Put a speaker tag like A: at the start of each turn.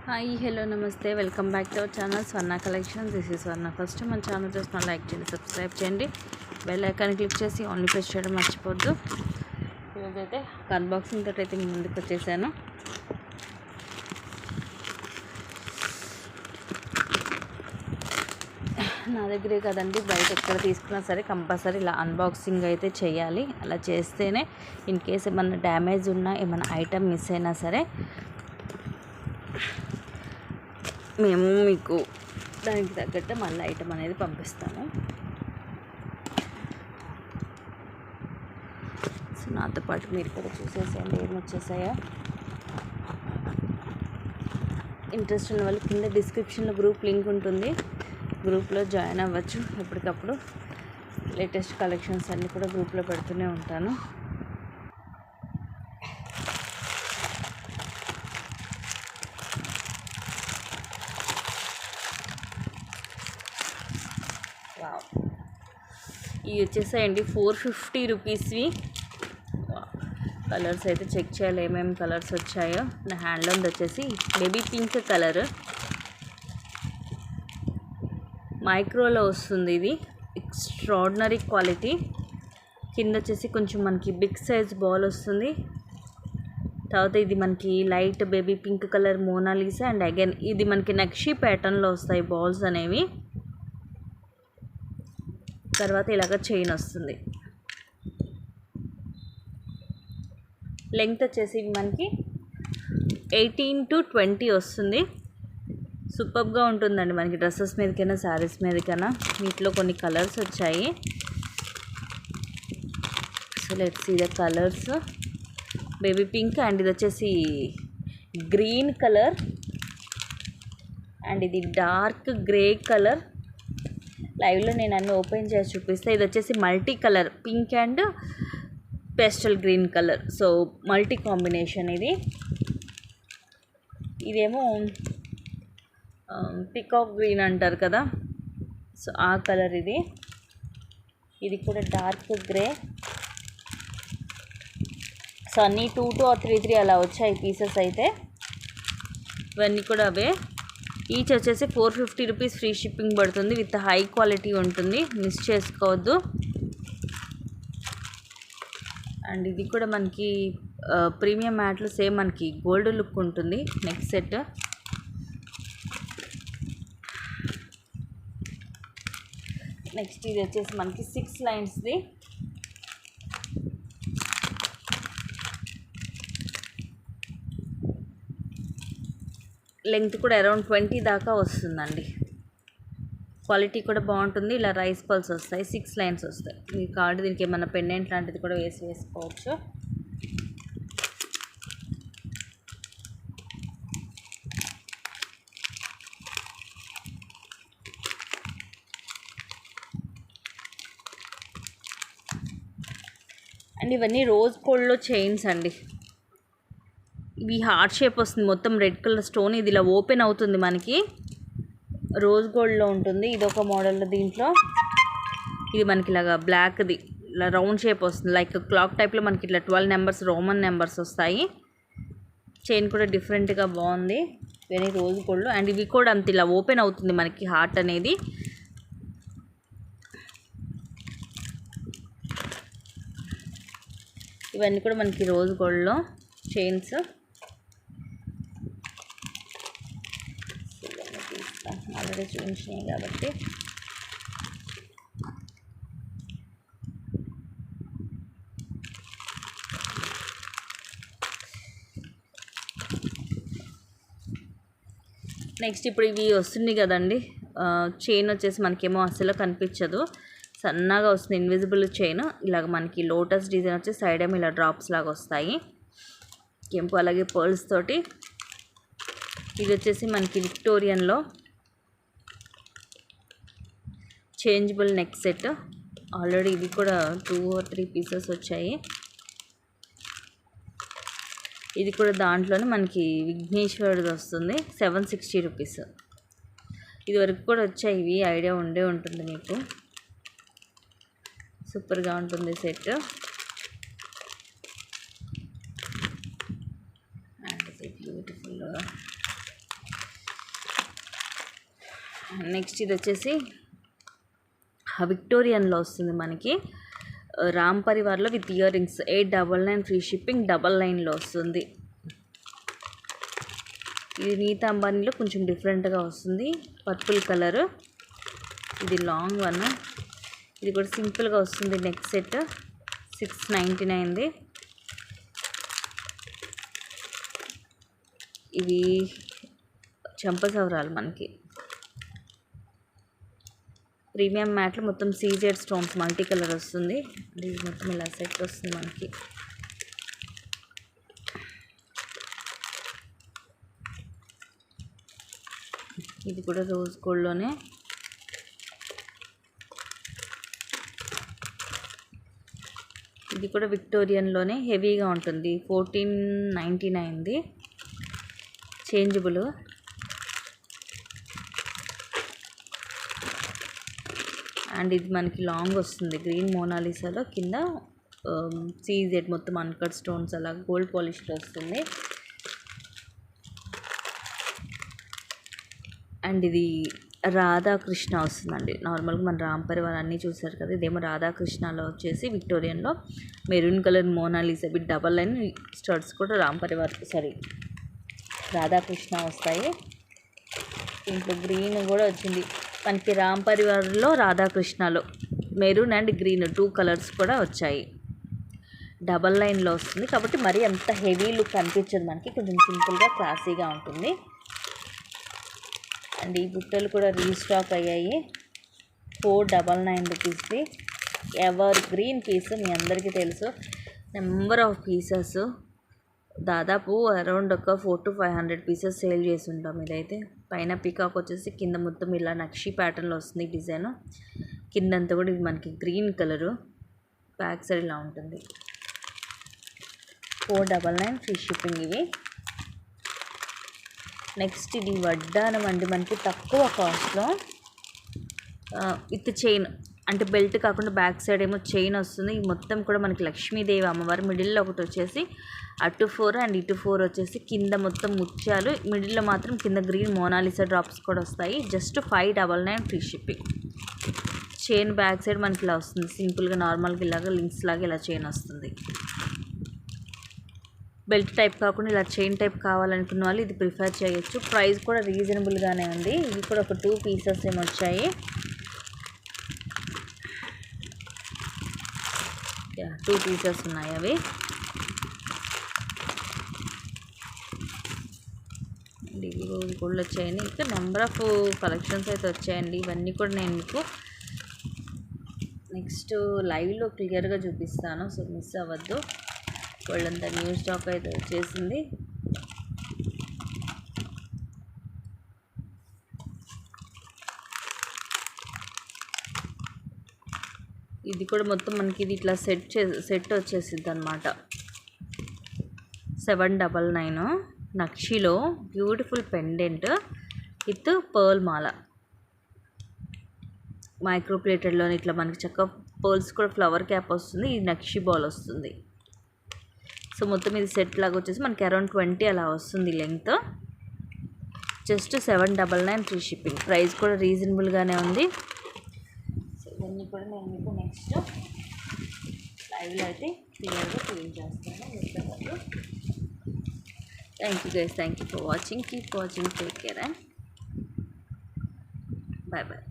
A: Hi hello నమస్తే welcome back to our channel Swarna collection. This is Swarna. First మన channel చూసిన like చేయండి, subscribe చేయండి, bell icon click చేసి only press చేయడం మర్చిపోద్దు. ఈరోజైతే అన్బాక్సింగ్ తోటి అయితే ముందుకు వచ్చేసాను. నా దగ్గరే కదండి, బయట ఎక్కడ తీసుకున్నా సరే కంపల్సరీ ఇలా అన్బాక్సింగ్ అయితే చేయాలి. అలా చేస్తేనే ఇన్ కేస్ ఏమన్నా డ్యామేజ్ ఉన్నా, ఏమైనా ఐటమ్ మిస్ అయినా సరే మేము మీకు దానికి తగ్గట్టు మళ్ళీ ఐటమ్ అనేది పంపిస్తాము. సో నాతో పాటు మీరు కూడా చూసేసేయండి ఏమి వచ్చేసాయో. ఇంట్రెస్ట్ ఉన్న వాళ్ళు కింద డిస్క్రిప్షన్లో గ్రూప్ లింక్ ఉంటుంది, గ్రూప్లో జాయిన్ అవ్వచ్చు. ఎప్పటికప్పుడు లేటెస్ట్ కలెక్షన్స్ అన్నీ కూడా గ్రూప్లో పెడుతూనే ఉంటాను. ఇవి వచ్చేసాయండి 450 రూపీస్వి. కలర్స్ అయితే చెక్ చేయాలి ఏమేమి కలర్స్ వచ్చాయో. నా హ్యాండ్లో ఉంది వచ్చేసి బేబీ పింక్ కలర్, మైక్రోలో వస్తుంది. ఇది ఎక్స్ట్రాడినరీ క్వాలిటీ. కింద వచ్చేసి కొంచెం మనకి బిగ్ సైజ్ బాల్ వస్తుంది. తర్వాత ఇది మనకి light baby pink colour Mona Lisa, and again ఇది మనకి నక్షి ప్యాటర్న్లో వస్తాయి బాల్స్ అనేవి. తర్వాత ఇలాగ చైన్ వస్తుంది. లెంగ్త్ వచ్చేసి మనకి 18 to 20 వస్తుంది. సూపర్గా ఉంటుందండి మనకి డ్రెస్సెస్ మీదకైనా శారీస్ మీదకైనా. వీటిలో కొన్ని కలర్స్ వచ్చాయి. So let's see the colours. Baby pink, and ఇది వచ్చేసి గ్రీన్ కలర్, అండ్ ఇది డార్క్ గ్రే కలర్. లైవ్లో నేను అన్నీ ఓపెన్ చేసి చూపిస్తాను. ఇది వచ్చేసి multi colour pink and pastel green colour. So multi combination ఇది. ఇదేమో పికాక్ గ్రీన్ అంటారు కదా, సో ఆ కలర్ ఇది. ఇది కూడా డార్క్ గ్రే. సో అన్నీ 2 or 3 అలా వచ్చాయి పీసెస్ అయితే. ఇవన్నీ కూడా అవే. ఈచ్ వచ్చేసి 450 రూపీస్ ఫ్రీ షిప్పింగ్ పడుతుంది. విత్ హై క్వాలిటీ ఉంటుంది, మిస్ చేసుకోవద్దు. అండ్ ఇది కూడా మనకి ప్రీమియం మ్యాట్లో సేమ్ మనకి గోల్డ్ లుక్ ఉంటుంది. నెక్స్ట్ సెట్ నెక్స్ట్ ఇది వచ్చేసి మనకి 6 లైన్స్ది. లెంగ్త్ కూడా అరౌండ్ 20 దాకా వస్తుందండి. క్వాలిటీ కూడా బాగుంటుంది. ఇలా రైస్ పల్స్ వస్తాయి, 6 లైన్స్ వస్తాయి. మీ కార్డు దీనికి ఏమన్నా పెండెంట్ లాంటిది కూడా వేసుకోవచ్చు. అండ్ ఇవన్నీ రోజ్ గోల్డ్లో చైన్స్ అండి. ఇవి హార్ట్ షేప్ వస్తుంది, మొత్తం రెడ్ కలర్ స్టోన్. ఇది ఇలా ఓపెన్ అవుతుంది, మనకి రోజ్ గోల్డ్లో ఉంటుంది. ఇది ఒక మోడల్. దీంట్లో ఇది మనకి ఇలాగా బ్లాక్ది ఇలా రౌండ్ షేప్ వస్తుంది, లైక్ క్లాక్ టైప్లో మనకి ఇట్లా 12 నెంబర్స్ రోమన్ నెంబర్స్ వస్తాయి. చైన్ కూడా డిఫరెంట్గా బాగుంది, వెరీ రోజ్ గోల్డ్. అండ్ ఇవి కూడా అంత ఇలా ఓపెన్ అవుతుంది మనకి హార్ట్ అనేది. ఇవన్నీ కూడా మనకి రోజ్ గోల్డ్లో చైన్స్. ఆల్రెడీ చూపించినాయి కాబట్టి నెక్స్ట్ ఇప్పుడు ఇవి వస్తుంది కదండి. చైన్ వచ్చేసి మనకేమో అసలు కనిపించదు, సన్నగా వస్తుంది ఇన్విజిబుల్ చైన్. ఇలాగ మనకి లోటస్ డిజైన్ వచ్చి సైడ్ ఏమో ఇలా డ్రాప్స్ లాగా వస్తాయి, కెంపు అలాగే పర్ల్స్ తోటి. ఇది వచ్చేసి మనకి విక్టోరియన్లో చేంజబుల్ నెక్ సెట్. ఆల్రెడీ ఇవి కూడా 2 or 3 పీసెస్ వచ్చాయి. ఇది కూడా దాంట్లోనే మనకి విఘ్నేశ్వరుడు వస్తుంది, 760 రూపీస్. ఇది వరకు కూడా వచ్చాయి, ఇవి ఐడియా ఉండే ఉంటుంది మీకు. సూపర్గా ఉంటుంది సెట్. అండ్ ఇది బ్యూటిఫుల్ నెక్స్ట్ ఇది వచ్చేసి విక్టోరియన్లో వస్తుంది మనకి, రామ్ పరివార్లో with ear rings. 899 free shipping, double లైన్లో వస్తుంది. ఇది నీతా అంబానీలో కొంచెం డిఫరెంట్గా వస్తుంది, పర్పుల్ కలర్. ఇది లాంగ్ వన్, ఇది కూడా సింపుల్గా వస్తుంది. నెక్ సెట్ 699ది. ఇవి చంపసవరాలు మనకి, ప్రీమియం మ్యాట్లో మొత్తం సీజెడ్ స్టోన్స్ మల్టీ కలర్ వస్తుంది. ఇది మొత్తం ఇలా సెట్ వస్తుంది మనకి. ఇది కూడా రోజ్ గోల్డ్లోనే. ఇది కూడా విక్టోరియన్లోనే హెవీగా ఉంటుంది. 1499ది, చేంజబుల్. అండ్ ఇది మనకి లాంగ్ వస్తుంది, గ్రీన్ మోనాలిసాలో కింద సీజెడ్ మొత్తం అన్కట్ స్టోన్స్ అలా గోల్డ్ పాలిష్లో వస్తుంది. అండ్ ఇది రాధాకృష్ణ వస్తుందండి. నార్మల్గా మన రామ్ పరివార్ అన్నీ చూసారు కదా, ఇదేమో రాధాకృష్ణలో వచ్చేసి విక్టోరియన్లో maroon colour Mona Lisa with double line studs కూడా రామ్ పరివార్ రాధాకృష్ణ వస్తాయి. దీంట్లో గ్రీన్ కూడా వచ్చింది మనకి, రామ్ పరివార్లో రాధాకృష్ణలో మెరూన్ అండ్ గ్రీన్ 2 కలర్స్ కూడా వచ్చాయి. డబల్ లైన్లో వస్తుంది కాబట్టి మరీ అంత హెవీ లుక్ అనిపించదు మనకి, కొంచెం సింపుల్గా క్లాసీగా ఉంటుంది. అండ్ ఈ బుట్టలు కూడా రీస్టాక్ అయ్యాయి. 499 రూపీస్ది ఎవర్ గ్రీన్ పీస్, మీ అందరికీ తెలుసు. నెంబర్ ఆఫ్ పీసెస్ దాదాపు అరౌండ్ ఒక 400 to 500 పీసెస్ సేల్ చేసి ఉంటాం. ఇదైతే పైన పీకాక్ వచ్చేసి కింద మొత్తం ఇలా నక్షి ప్యాటర్న్లో వస్తుంది డిజైన్. కిందంతా కూడా ఇది మనకి గ్రీన్ కలరు, బ్యాక్ సైడ్ ఇలా ఉంటుంది. 499 ఫ్రీ షిప్పింగ్ ఇవి. నెక్స్ట్ ఇది వడ్డానం అండి, మనకి తక్కువ కాస్ట్లో విత్ చైన్, అంటే బెల్ట్ కాకుండా బ్యాక్ సైడ్ ఏమో చైన్ వస్తుంది. ఇది మొత్తం కూడా మనకి లక్ష్మీదేవి అమ్మవారు, మిడిల్లో ఒకటి వచ్చేసి అటు 4 అండ్ ఇటు 4 వచ్చేసి కింద మొత్తం ముత్యాలు, మిడిల్లో మాత్రం కింద గ్రీన్ మోనాలిసా డ్రాప్స్ కూడా వస్తాయి. Just 599 free shipping. Chain back side మనకి ఇలా వస్తుంది, సింపుల్గా నార్మల్గా ఇలాగా లింక్స్ లాగా ఇలా చైన్ వస్తుంది. బెల్ట్ టైప్ కాకుండా ఇలా చైన్ టైప్ కావాలనుకున్న వాళ్ళు ఇది ప్రిఫర్ చేయొచ్చు. ప్రైస్ కూడా రీజనబుల్గానే ఉంది. ఇవి కూడా ఒక 2 పీసెస్ ఏమి వచ్చాయి. 2 పీసెస్ ఉన్నాయి అవి. ఇవి రోజు కూడా వచ్చాయండి. ఇంకా నెంబర్ ఆఫ్ కలెక్షన్స్ అయితే వచ్చాయండి. ఇవన్నీ కూడా నేను మీకు నెక్స్ట్ లైవ్లో క్లియర్గా చూపిస్తాను, సో మిస్ అవ్వద్దు. వాళ్ళంతా న్యూ స్టాక్ అయితే వచ్చేసింది. ఇది కూడా మొత్తం మనకి ఇది ఇట్లా సెట్ వచ్చేసిద్ది అనమాట. 799 నక్షిలో బ్యూటిఫుల్ పెండెంట్ విత్ పర్ల్ మాల, మైక్రో ప్లేటెడ్లోనే ఇట్లా మనకి చక్క పర్ల్స్ కూడా ఫ్లవర్ క్యాప్ వస్తుంది. ఇది నక్షి బాల్ వస్తుంది. సో మొత్తం ఇది సెట్ లాగా వచ్చేసి మనకి అరౌండ్ 20 అలా వస్తుంది length. Just 799 free shipping. Price కూడా రీజనబుల్గానే ఉంది. సో ఇవన్నీ కూడా నేను మీకు నెక్స్ట్ లైవ్లో అయితే క్లియర్గా చూపించేస్తాను. Thank you guys, thank you for watching. Keep watching, take care and bye bye.